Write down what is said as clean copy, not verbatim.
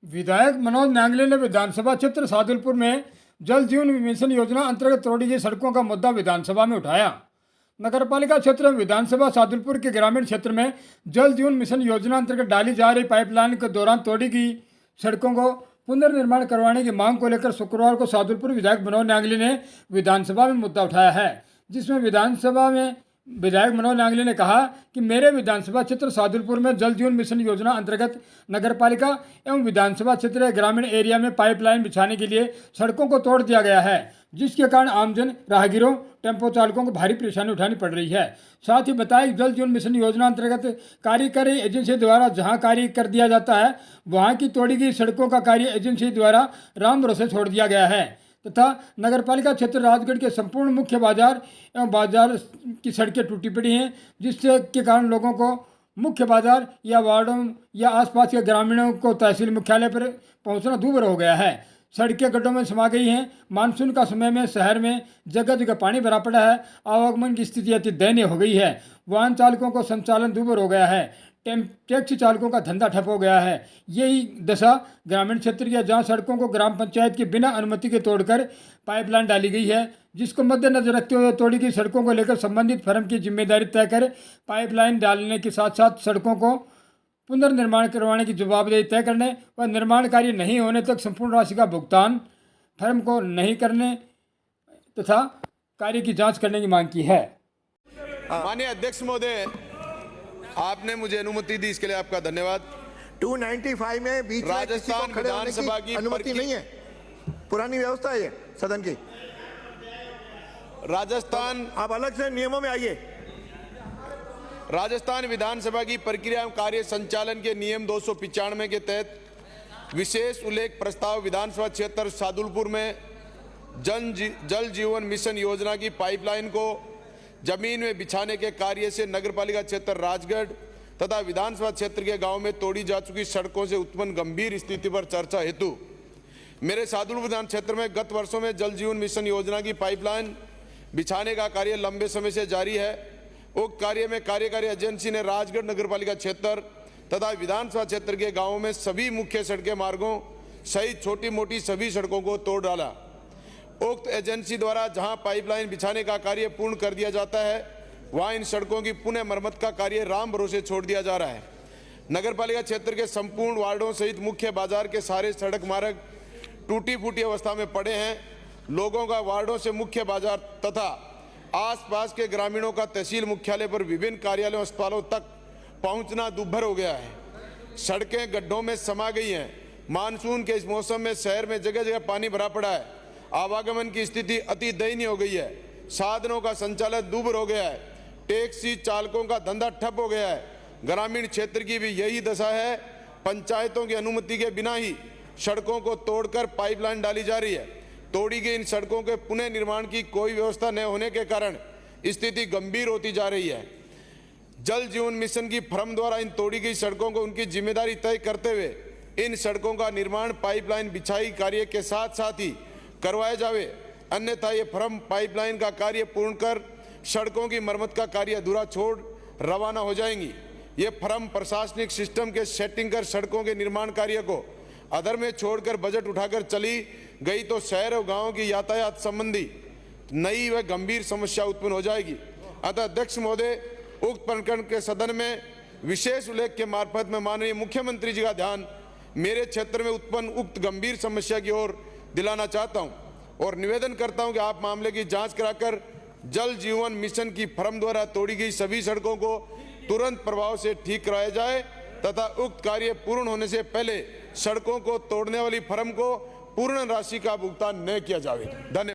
विधायक मनोज न्यांगले ने विधानसभा क्षेत्र सादुलपुर में जल जीवन मिशन योजना अंतर्गत तोड़ी गई सड़कों का मुद्दा विधानसभा में उठाया। नगरपालिका क्षेत्र में विधानसभा सादुलपुर के ग्रामीण क्षेत्र में जल जीवन मिशन योजना अंतर्गत डाली जा रही पाइपलाइन के दौरान तोड़ी गई सड़कों को पुनर्निर्माण करवाने की मांग को लेकर शुक्रवार को सादुलपुर विधायक मनोज न्यांगले ने विधानसभा में मुद्दा उठाया है, जिसमें विधायक मनोज न्यांगले ने कहा कि मेरे विधानसभा क्षेत्र सादुलपुर में जल जीवन मिशन योजना अंतर्गत नगरपालिका एवं विधानसभा क्षेत्र ग्रामीण एरिया में पाइपलाइन बिछाने के लिए सड़कों को तोड़ दिया गया है, जिसके कारण आमजन, राहगीरों, टेम्पो चालकों को भारी परेशानी उठानी पड़ रही है। साथ ही बताया कि जल जीवन मिशन योजना अंतर्गत कार्यकारी एजेंसी द्वारा जहां कार्य कर दिया जाता है, वहां की तोड़ी गई सड़कों का कार्य एजेंसी द्वारा राम भरोसे छोड़ दिया गया है तथा नगरपालिका क्षेत्र राजगढ़ के संपूर्ण मुख्य बाजार एवं बाजार की सड़कें टूटी पड़ी हैं, जिससे के कारण लोगों को मुख्य बाजार या वार्डों या आसपास के ग्रामीणों को तहसील मुख्यालय पर पहुंचना दूभर हो गया है। सड़कें गड्ढों में समा गई हैं। मानसून का समय में शहर में जगह जगह पानी भरा पड़ा है। आवागमन की स्थिति अति दयनीय हो गई है। वाहन चालकों को संचालन दूभर हो गया है। टैक्सी चालकों का धंधा ठप हो गया है। यही दशा ग्रामीण क्षेत्र की, जहां सड़कों को ग्राम पंचायत के बिना अनुमति के तोड़कर पाइपलाइन डाली गई है, जिसको मद्देनजर रखते हुए तोड़ी गई सड़कों को लेकर संबंधित फर्म की जिम्मेदारी तय कर पाइपलाइन डालने के साथ साथ सड़कों को पुनर्निर्माण करवाने की जवाबदेही तय करने व निर्माण कार्य नहीं होने तक संपूर्ण राशि का भुगतान फर्म को नहीं करने तथा कार्य की जाँच करने की मांग की है। माननीय अध्यक्ष महोदय, आपने मुझे अनुमति दी, इसके लिए आपका धन्यवाद। 295 में बीच में किसी को खड़े होने की अनुमति नहीं है। पुरानी व्यवस्था है ये सदन की। राजस्थान, आप अलग से नियमों में आइए। राजस्थान विधानसभा की प्रक्रिया एवं कार्य संचालन के नियम 295 के तहत विशेष उल्लेख प्रस्ताव विधानसभा क्षेत्र सादुलपुर में जल जीवन मिशन योजना की पाइपलाइन को जमीन में बिछाने के कार्य से नगरपालिका क्षेत्र राजगढ़ तथा विधानसभा क्षेत्र के गांव में तोड़ी जा चुकी सड़कों से उत्पन्न गंभीर स्थिति पर चर्चा हेतु मेरे सादुलपुर विधान क्षेत्र में गत वर्षों में जल जीवन मिशन योजना की पाइपलाइन बिछाने का कार्य लंबे समय से जारी है। उक्त कार्य में कार्यकारी एजेंसी ने राजगढ़ नगरपालिका क्षेत्र तथा विधानसभा क्षेत्र के गाँवों में सभी मुख्य सड़कें मार्गों सहित छोटी मोटी सभी सड़कों को तोड़ डाला। उक्त एजेंसी द्वारा जहां पाइपलाइन बिछाने का कार्य पूर्ण कर दिया जाता है, वहां इन सड़कों की पुनः मरम्मत का कार्य राम भरोसे छोड़ दिया जा रहा है। नगरपालिका क्षेत्र के संपूर्ण वार्डों सहित मुख्य बाजार के सारे सड़क मार्ग टूटी फूटी अवस्था में पड़े हैं। लोगों का वार्डों से मुख्य बाजार तथा आसपास के ग्रामीणों का तहसील मुख्यालय पर विभिन्न कार्यालयों अस्पतालों तक पहुंचना दुर्भर हो गया है। सड़कें गड्ढों में समा गई हैं। मानसून के इस मौसम में शहर में जगह जगह पानी भरा पड़ा है। आवागमन की स्थिति अति दयनीय हो गई है। साधनों का संचालन दूभर हो गया है। टैक्सी चालकों का धंधा ठप हो गया है। ग्रामीण क्षेत्र की भी यही दशा है। पंचायतों की अनुमति के बिना ही सड़कों को तोड़कर पाइपलाइन डाली जा रही है। तोड़ी गई इन सड़कों के पुनः निर्माण की कोई व्यवस्था न होने के कारण स्थिति गंभीर होती जा रही है। जल जीवन मिशन की फर्म द्वारा इन तोड़ी गई सड़कों को उनकी जिम्मेदारी तय करते हुए इन सड़कों का निर्माण पाइपलाइन बिछाई कार्य के साथ साथ ही करवाया जावे, अन्यथा ये फर्म पाइपलाइन का कार्य पूर्ण कर सड़कों की मरम्मत का कार्य अधूरा छोड़ रवाना हो जाएंगी। ये फर्म प्रशासनिक सिस्टम के सेटिंग कर सड़कों के निर्माण कार्य को अधर में छोड़कर बजट उठाकर चली गई तो शहर और गांव की यातायात संबंधी नई व गंभीर समस्या उत्पन्न हो जाएगी। अतः अध्यक्ष महोदय, उक्त प्रकरण के सदन में विशेष उल्लेख के मार्फत में माननीय मुख्यमंत्री जी का ध्यान मेरे क्षेत्र में उत्पन्न उक्त गंभीर समस्या की ओर दिलाना चाहता हूं और निवेदन करता हूं कि आप मामले की जांच कराकर जल जीवन मिशन की फर्म द्वारा तोड़ी गई सभी सड़कों को तुरंत प्रभाव से ठीक कराया जाए तथा उक्त कार्य पूर्ण होने से पहले सड़कों को तोड़ने वाली फर्म को पूर्ण राशि का भुगतान न किया जाए। धन्यवाद।